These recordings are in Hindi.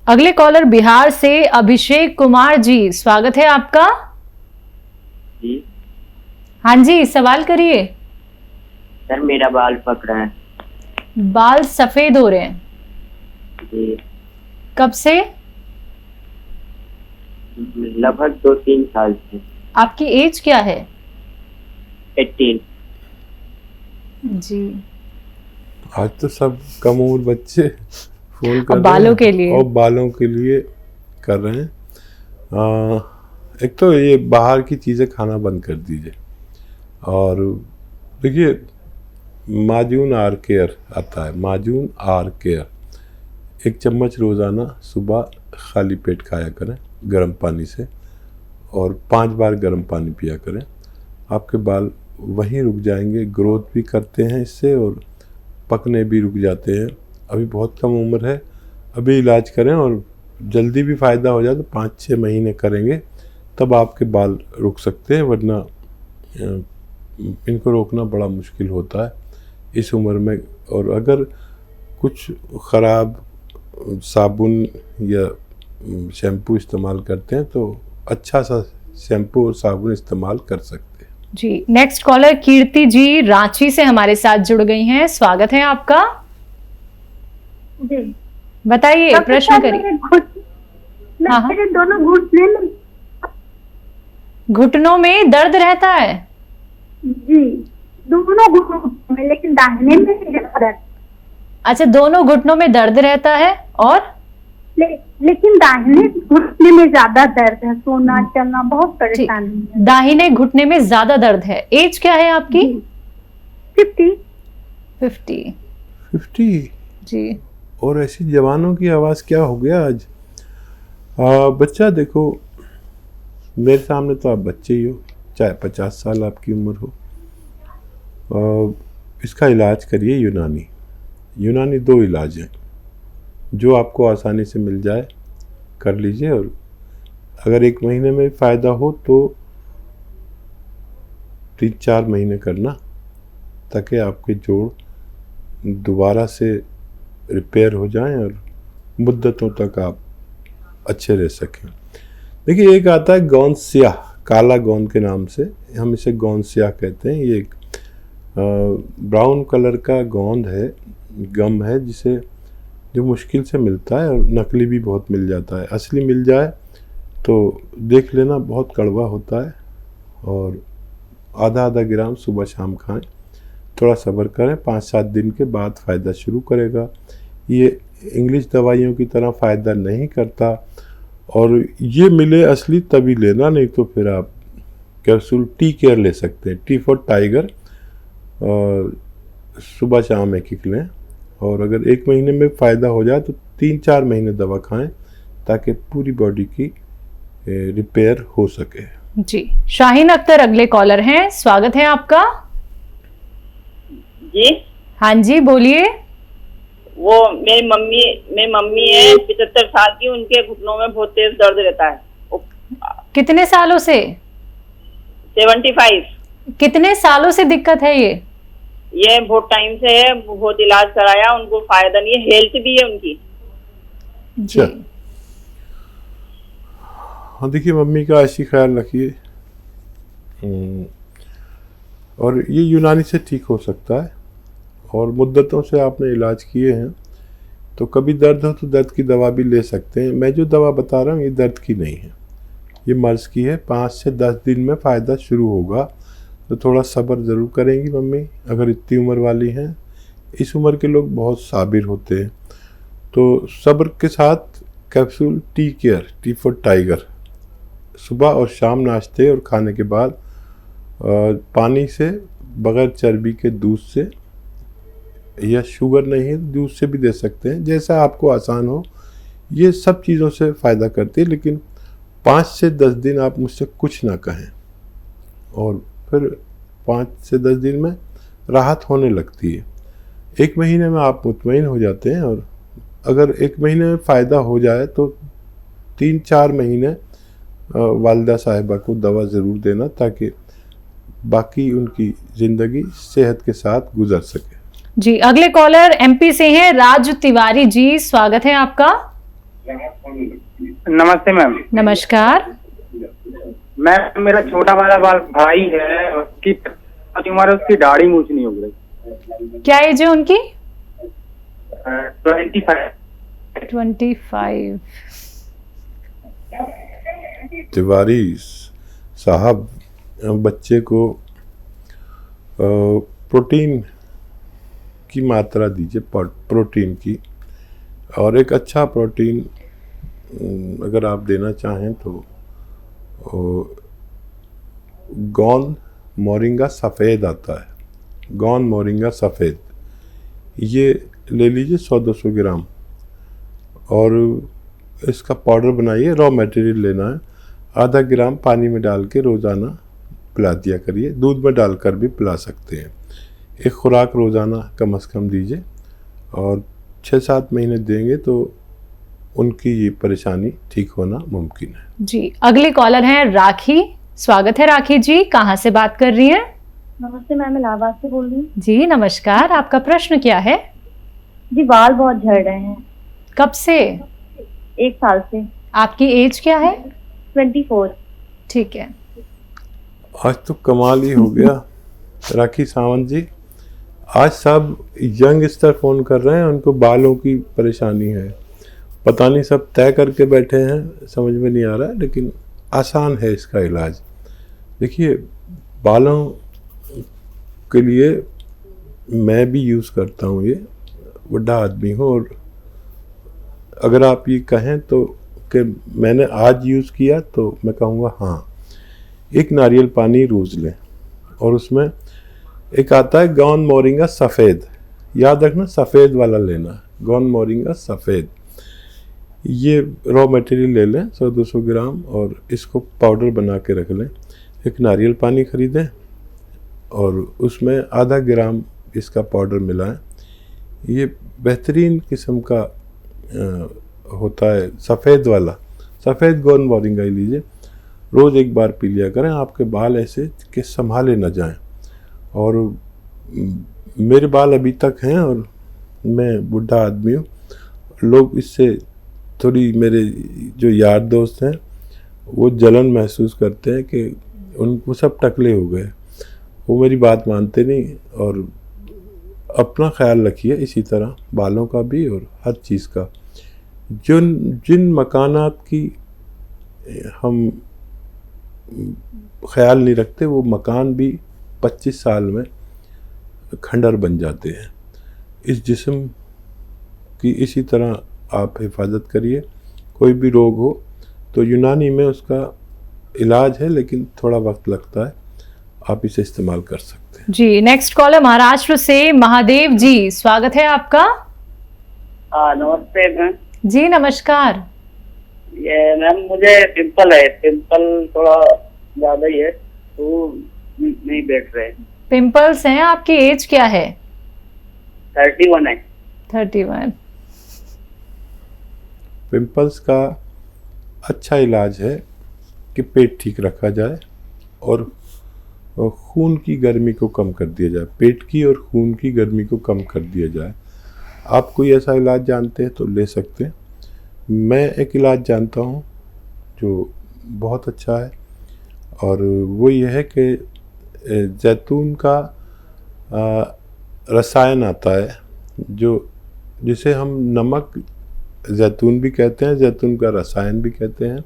अगले कॉलर बिहार से अभिषेक कुमार जी, स्वागत है आपका। जी हाँ जी, सवाल करिए। सर, मेरा बाल पक रहा है। बाल सफेद हो रहे हैं, जी कब से? लगभग 2-3 साल से। आपकी एज क्या है? 18। जी, आज तो सब कम उम्र बच्चे फोन कर अब रहे बालों हैं के लिए। और बालों के लिए कर रहे हैं। एक तो ये बाहर की चीज़ें खाना बंद कर दीजिए। और देखिए, माजून आर केयर आता है, माजून आर केयर 1 चम्मच रोज़ाना सुबह खाली पेट खाया करें गर्म पानी से, और 5 बार गर्म पानी पिया करें। आपके बाल वहीं रुक जाएंगे, ग्रोथ भी करते हैं इससे और पकने भी रुक जाते हैं। अभी बहुत कम उम्र है, अभी इलाज करें और जल्दी भी फ़ायदा हो जाए तो 5-6 महीने करेंगे तब आपके बाल रुक सकते हैं, वरना इनको रोकना बड़ा मुश्किल होता है इस उम्र में। और अगर कुछ ख़राब साबुन या शैम्पू इस्तेमाल करते हैं तो अच्छा सा शैम्पू और साबुन इस्तेमाल कर सकते हैं। जी, नेक्स्ट कॉलर कीर्ति जी रांची से हमारे साथ जुड़ गई हैं, स्वागत है आपका। जी बताइए, प्रश्न करिए। हाँ, हाँ। मेरे दोनों घुटने में घुटनों में दर्द रहता है? जी, दोनों घुटनों में, लेकिन दाहिने में ज्यादा दर्द। अच्छा, दोनों घुटनों में दर्द रहता है और लेकिन दाहिने घुटने में ज्यादा दर्द है, सोना चलना बहुत परेशानी है। दाहिने घुटने में ज्यादा दर्द है। एज क्या है आपकी? 50। 50 जी, और ऐसी जवानों की आवाज़ क्या हो गया आज? बच्चा देखो, मेरे सामने तो आप बच्चे ही हो, चाहे 50 साल आपकी उम्र हो। इसका इलाज करिए यूनानी 2 इलाज हैं जो आपको आसानी से मिल जाए, कर लीजिए। और अगर 1 महीने में फ़ायदा हो तो 3-4 महीने करना, ताकि आपके जोड़ दोबारा से रिपेयर हो जाएं और मुद्दतों तक आप अच्छे रह सकें। देखिए, एक आता है गोंद स्याह, काला गोंद के नाम से, हम इसे गोंद स्याह कहते हैं। ये एक ब्राउन कलर का गोंद है, गम है, जिसे जो मुश्किल से मिलता है और नकली भी बहुत मिल जाता है। असली मिल जाए तो देख लेना, बहुत कड़वा होता है। और आधा ग्राम सुबह शाम खाएं, थोड़ा सब्र करें, 5-7 दिन के बाद फ़ायदा शुरू करेगा। ये इंग्लिश दवाइयों की तरह फ़ायदा नहीं करता, और ये मिले असली तभी लेना, नहीं तो फिर आप कैप्सूल टी केयर ले सकते हैं, टी फॉर टाइगर, और सुबह शाम 1 लें। और अगर 1 महीने में फ़ायदा हो जाए तो 3-4 महीने दवा खाएं, ताकि पूरी बॉडी की रिपेयर हो सके। जी, शाहीन अख्तर अगले कॉलर हैं, स्वागत है आपका। जी हाँ जी, बोलिए। वो मेरी मम्मी है 75 साल की, उनके घुटनों में बहुत तेज दर्द रहता है। कितने सालों से? 75। कितने सालों से दिक्कत है ये बहुत टाइम से है, बहुत इलाज कराया, उनको फायदा नहीं है, हेल्थ भी है उनकी। जी, हाँ, देखिए, मम्मी का ऐसी ख्याल रखिए, और ये यूनानी से ठीक हो सकता है। और मुद्दतों से आपने इलाज किए हैं, तो कभी दर्द हो तो दर्द की दवा भी ले सकते हैं। मैं जो दवा बता रहा हूँ ये दर्द की नहीं है, ये मर्ज़ की है। 5 से 10 दिन में फ़ायदा शुरू होगा, तो थोड़ा सब्र ज़रूर करेंगी मम्मी, अगर इतनी उम्र वाली हैं। इस उम्र के लोग बहुत साबिर होते हैं, तो सब्र के साथ capsule tea care, T for tiger, सुबह और शाम नाश्ते और खाने के बाद पानी से, बग़ैर चर्बी के दूध से, या शुगर नहीं है दूध से भी दे सकते हैं, जैसा आपको आसान हो। ये सब चीज़ों से फ़ायदा करती है, लेकिन 5 से 10 दिन आप मुझसे कुछ ना कहें, और फिर 5 से 10 दिन में राहत होने लगती है। 1 महीने में आप मुतमईन हो जाते हैं, और अगर 1 महीने में फ़ायदा हो जाए तो 3-4 महीने वालिदा साहिबा को दवा ज़रूर देना, ताकि बाकी उनकी ज़िंदगी सेहत के साथ गुजर सके। जी, अगले कॉलर एमपी से हैं राज तिवारी जी, स्वागत है आपका। नमस्ते मैम। नमस्कार। मैम मेरा छोटा वाला भाई है, उसकी उम्र है, उसकी दाढ़ी मूछ नहीं हो रही। क्या एज है उनकी? 25। 25। तिवारी साहब, बच्चे को प्रोटीन की मात्रा दीजिए, प्रोटीन की, और एक अच्छा प्रोटीन अगर आप देना चाहें तो गौन मोरिंगा सफ़ेद आता है, गौन मोरिंगा सफ़ेद, ये ले लीजिए 100-200 ग्राम, और इसका पाउडर बनाइए। रॉ मटेरियल लेना है, आधा ग्राम पानी में डाल के रोज़ाना पिला दिया करिए, दूध में डालकर भी पिला सकते हैं। एक खुराक रोज़ाना कम से कम दीजिए, और 6-7 महीने देंगे तो उनकी ये परेशानी ठीक होना मुमकिन है। जी, अगली कॉलर हैं राखी। स्वागत है राखी जी, कहाँ से बात कर रही हैं? नमस्ते मैम, इलाहाबाद से बोल रही हूँ। जी नमस्कार, आपका प्रश्न क्या है? जी बाल बहुत झड़ रहे हैं। कब से? 1 साल से। आपकी एज क्या है? 24। ठीक है। आज तो कमाल ही हो गया राखी सावंत जी, आज सब यंगस्टर फ़ोन कर रहे हैं, उनको बालों की परेशानी है। पता नहीं सब तय करके बैठे हैं, समझ में नहीं आ रहा है, लेकिन आसान है इसका इलाज। देखिए, बालों के लिए मैं भी यूज़ करता हूँ, ये बूढ़ा आदमी हूँ, और अगर आप ये कहें तो कि मैंने आज यूज़ किया तो मैं कहूँगा हाँ। एक नारियल पानी रोज़ लें, और उसमें एक आता है गौन मोरिंगा सफ़ेद, याद रखना सफ़ेद वाला लेना, गौन मोरिंगा सफ़ेद। ये रॉ मटेरियल ले लें 100-200 ग्राम, और इसको पाउडर बना के रख लें। एक नारियल पानी ख़रीदें और उसमें आधा ग्राम इसका पाउडर मिलाएं। ये बेहतरीन किस्म का होता है, सफ़ेद वाला, सफ़ेद गौन मोरिंगा ही लीजिए, रोज़ एक बार पी लिया करें। आपके बाल ऐसे कि संभाले न जाएं। और मेरे बाल अभी तक हैं, और मैं बूढ़ा आदमी हूँ, लोग इससे थोड़ी, मेरे जो यार दोस्त हैं वो जलन महसूस करते हैं कि उनको सब टकले हो गए। वो मेरी बात मानते नहीं। और अपना ख्याल रखिए इसी तरह, बालों का भी और हर चीज़ का। जिन मकानात की हम ख्याल नहीं रखते, वो मकान भी 25 साल में खंडर बन जाते हैं। इस जिस्म की इसी तरह आप हिफाजत करिए। कोई भी रोग हो तो यूनानी में उसका इलाज है, लेकिन थोड़ा वक्त लगता है, आप इसे इस्तेमाल कर सकते हैं। जी, नेक्स्ट कॉलर महाराष्ट्र से महादेव जी, स्वागत है आपका। नमस्ते मैम। जी नमस्कार। ये मैम मुझे पिंपल है, पिंपल थोड़ा ज्यादा ही है, तो नहीं बैठ रहे। पिंपल्स हैं, आपकी एज क्या है? 31 है। 31। पिंपल्स का अच्छा इलाज है कि पेट ठीक रखा जाए और खून की गर्मी को कम कर दिया जाए, पेट की और खून की गर्मी को कम कर दिया जाए। आप कोई ऐसा इलाज जानते हैं तो ले सकते हैं। मैं एक इलाज जानता हूँ जो बहुत अच्छा है, और वो ये है कि जैतून का रसायन आता है, जिसे हम नमक जैतून भी कहते हैं, जैतून का रसायन भी कहते हैं,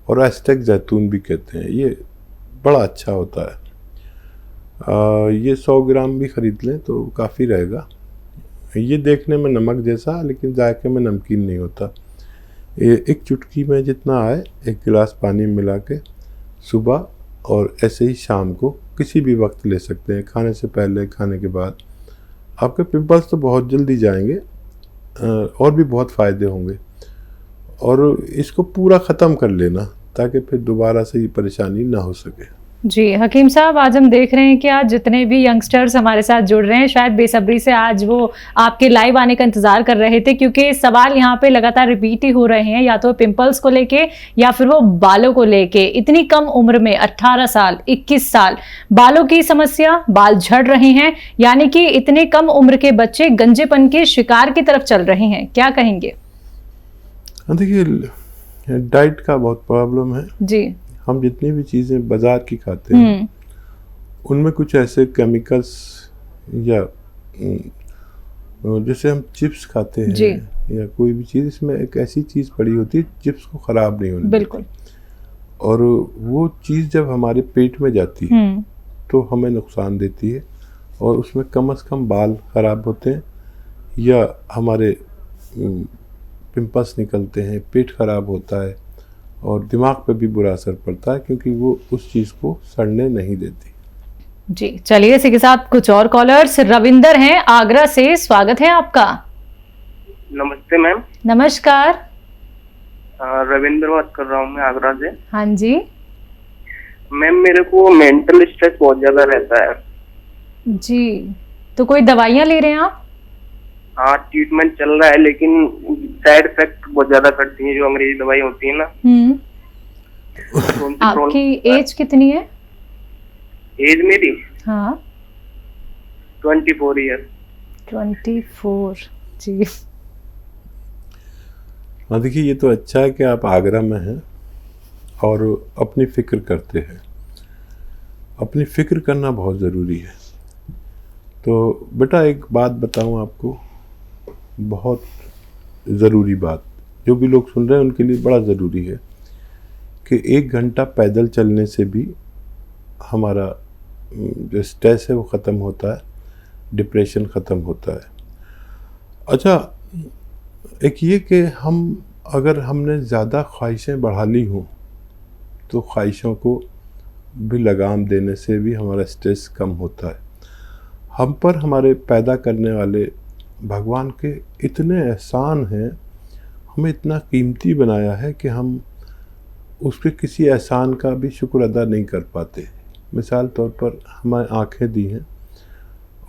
और एस्टेक जैतून भी कहते हैं। ये बड़ा अच्छा होता है। ये 100 ग्राम भी ख़रीद लें तो काफ़ी रहेगा। ये देखने में नमक जैसा, लेकिन जायके में नमकीन नहीं होता। एक चुटकी में जितना आए, 1 गिलास पानी में मिला के सुबह और ऐसे ही शाम को किसी भी वक्त ले सकते हैं, खाने से पहले, खाने के बाद। आपके पिंपल्स तो बहुत जल्दी जाएंगे, और भी बहुत फ़ायदे होंगे। और इसको पूरा ख़त्म कर लेना ताकि फिर दोबारा से ये परेशानी ना हो सके। जी हकीम साहब, आज हम देख रहे हैं कि आज जितने भी यंगस्टर्स हमारे साथ जुड़ रहे हैं, शायद बेसब्री से आज वो आपके लाइव आने का इंतजार कर रहे थे, क्योंकि सवाल यहाँ पे लगातार रिपीट ही हो रहे हैं, या तो पिंपल्स को लेके या फिर वो बालों को लेके। इतनी कम उम्र में 18 साल 21 साल बालों की समस्या, बाल झड़ रहे हैं, यानी कि इतने कम उम्र के बच्चे गंजेपन के शिकार की तरफ चल रहे हैं। क्या कहेंगे? हाँ, देखिए डाइट का बहुत प्रॉब्लम है। जी। हम जितनी भी चीज़ें बाजार की खाते हैं उनमें कुछ ऐसे केमिकल्स या जैसे हम चिप्स खाते जी। हैं या कोई भी चीज़, इसमें एक ऐसी चीज़ पड़ी होती है चिप्स को ख़राब नहीं होने बिल्कुल। देती। और वो चीज़ जब हमारे पेट में जाती है तो हमें नुकसान देती है और उसमें कम से कम बाल ख़राब होते हैं या हमारे पिंपल्स निकलते हैं, पेट ख़राब होता है और दिमाग पे भी बुरा असर पड़ता है क्योंकि वो उस चीज़ को सड़ने नहीं देती। जी चलिए, इसी के साथ कुछ और कॉलर्स। रविंदर हैं आगरा से, स्वागत है आपका। नमस्ते मैम। नमस्कार। रविंद्र बात कर रहा हूँ मैं आगरा से। हाँ जी मैम, मेरे को मेंटल स्ट्रेस बहुत ज्यादा रहता है। जी, तो कोई दवाइयाँ ले रहे हैं आप? हाँ, ट्रीटमेंट चल रहा है लेकिन साइड इफेक्ट बहुत ज्यादा करती है जो अंग्रेजी दवाई होती है ना। तो उनकी आपकी एज कितनी है? एज मेरी हाँ 24 ईयर। 24। जी। हाँ, देखिए ये तो अच्छा है कि आप आगरा में हैं और अपनी फ़िक्र करते हैं। अपनी फ़िक्र करना बहुत ज़रूरी है। तो बेटा एक बात बताऊँ आपको, बहुत ज़रूरी बात, जो भी लोग सुन रहे हैं उनके लिए बड़ा ज़रूरी है कि 1 घंटा पैदल चलने से भी हमारा जो स्ट्रेस है वो ख़त्म होता है, डिप्रेशन ख़त्म होता है। अच्छा, एक ये कि अगर हमने ज़्यादा ख्वाहिशें बढ़ा ली हों तो ख्वाहिशों को भी लगाम देने से भी हमारा स्ट्रेस कम होता है। हम पर हमारे पैदा करने वाले भगवान के इतने एहसान हैं, हमें इतना कीमती बनाया है कि हम उसके किसी एहसान का भी शुक्र अदा नहीं कर पाते। मिसाल तौर पर हमें आँखें दी हैं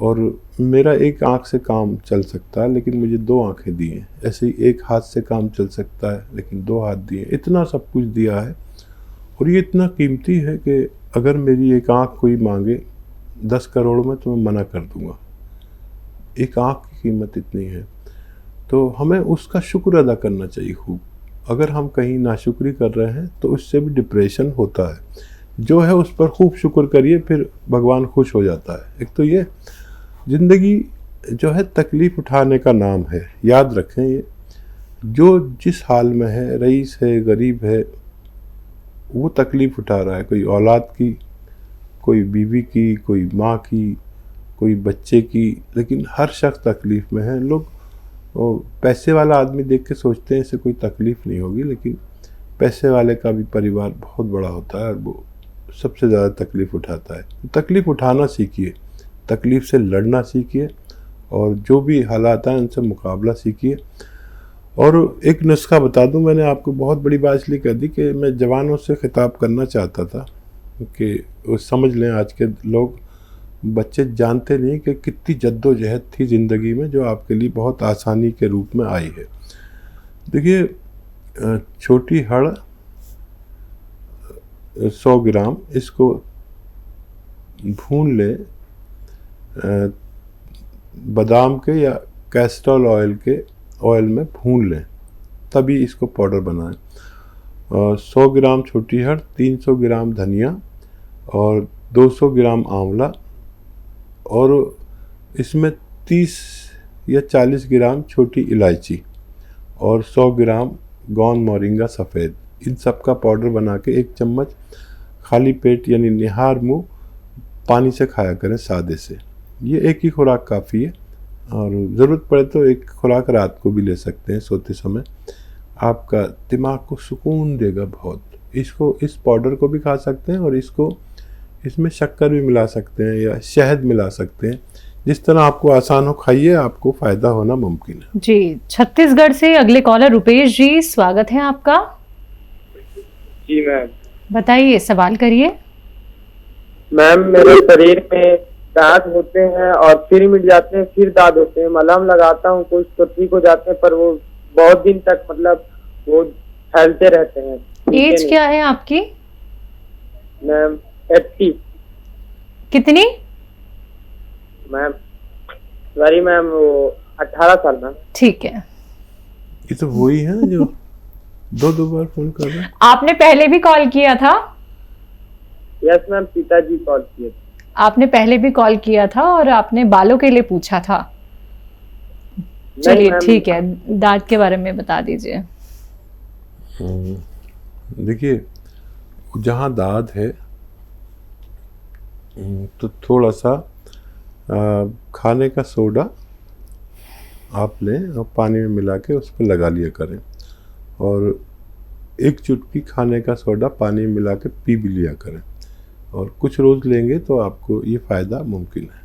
और मेरा एक आँख से काम चल सकता है लेकिन मुझे 2 आँखें दी हैं। ऐसे ही एक हाथ से काम चल सकता है लेकिन 2 हाथ दिए। इतना सब कुछ दिया है और ये इतना कीमती है कि अगर मेरी एक आँख कोई मांगे 10 करोड़ में तो मैं मना कर दूंगा। एक आँख की कीमत इतनी है तो हमें उसका शुक्र अदा करना चाहिए खूब। अगर हम कहीं नाशुक्री कर रहे हैं तो उससे भी डिप्रेशन होता है। जो है उस पर खूब शुक्र करिए, फिर भगवान खुश हो जाता है। एक तो ये ज़िंदगी जो है तकलीफ़ उठाने का नाम है, याद रखें। ये जो जिस हाल में है, रईस है, गरीब है, वो तकलीफ़ उठा रहा है। कोई औलाद की, कोई बीवी की, कोई माँ की, कोई बच्चे की, लेकिन हर शख्स तकलीफ़ में है। लोग पैसे वाला आदमी देख के सोचते हैं इसे कोई तकलीफ़ नहीं होगी, लेकिन पैसे वाले का भी परिवार बहुत बड़ा होता है और वो सबसे ज़्यादा तकलीफ़ उठाता है। तकलीफ़ उठाना सीखिए, तकलीफ़ से लड़ना सीखिए और जो भी हालात हैं उनसे मुकाबला सीखिए। और एक नुस्खा बता दूं, मैंने आपको बहुत बड़ी बात इसलिए कह दी कि मैं जवानों से खिताब करना चाहता था कि वो समझ लें। आज के लोग, बच्चे जानते नहीं कि कितनी जद्दोजहद थी ज़िंदगी में जो आपके लिए बहुत आसानी के रूप में आई है। देखिए, छोटी हड़ 100 ग्राम, इसको भून लें बादाम के या कैस्ट्रॉल ऑयल में भून लें, तभी इसको पाउडर बनाएं। 100 ग्राम छोटी हड़, 300 ग्राम धनिया और 200 ग्राम आंवला और इसमें 30 या 40 ग्राम छोटी इलायची और 100 ग्राम गौन मोरिंगा सफ़ेद, इन सब का पाउडर बना के 1 चम्मच खाली पेट यानी निहार मुँह पानी से खाया करें सादे से। ये एक ही खुराक काफ़ी है और ज़रूरत पड़े तो एक खुराक रात को भी ले सकते हैं सोते समय। आपका दिमाग को सुकून देगा बहुत। इस पाउडर को भी खा सकते हैं और इसमें शक्कर भी मिला सकते हैं या शहद मिला सकते हैं। जिस तरह आपको आसान हो खाइए, आपको फ़ायदा होना मुमकिन है। जी, छत्तीसगढ़ से अगले कॉलर रुपेश जी, स्वागत है आपका। जी मैम। बताइए, सवाल करिए। मैम, मेरे शरीर में दांत होते हैं और फिर मिट जाते हैं, फिर दांत होते हैं। मलहम लगाता हूँ, कुछ तो ठीक हो जाते हैं, पर वो बहुत दिन तक मतलब वो फैलते रहते हैं। एज क्या है आपकी? मैम 80। कितनी? मैम सॉरी मैम, वो 18 साल मैम। ठीक है। ये तो वही है जो दो बार फोन कर रहे हैं। आपने पहले भी कॉल किया था? यस मैम, पिताजी कॉल किए थे। आपने पहले भी कॉल किया था और आपने बालों के लिए पूछा था। चलिए मैम। ठीक है, दांत के बारे में बता दीजिए। देखिए, जहाँ दाद है तो थोड़ा सा खाने का सोडा आप लें और पानी में मिला के उस पर लगा लिया करें, और 1 चुटकी खाने का सोडा पानी में मिला के पी भी लिया करें, और कुछ रोज़ लेंगे तो आपको ये फ़ायदा मुमकिन है।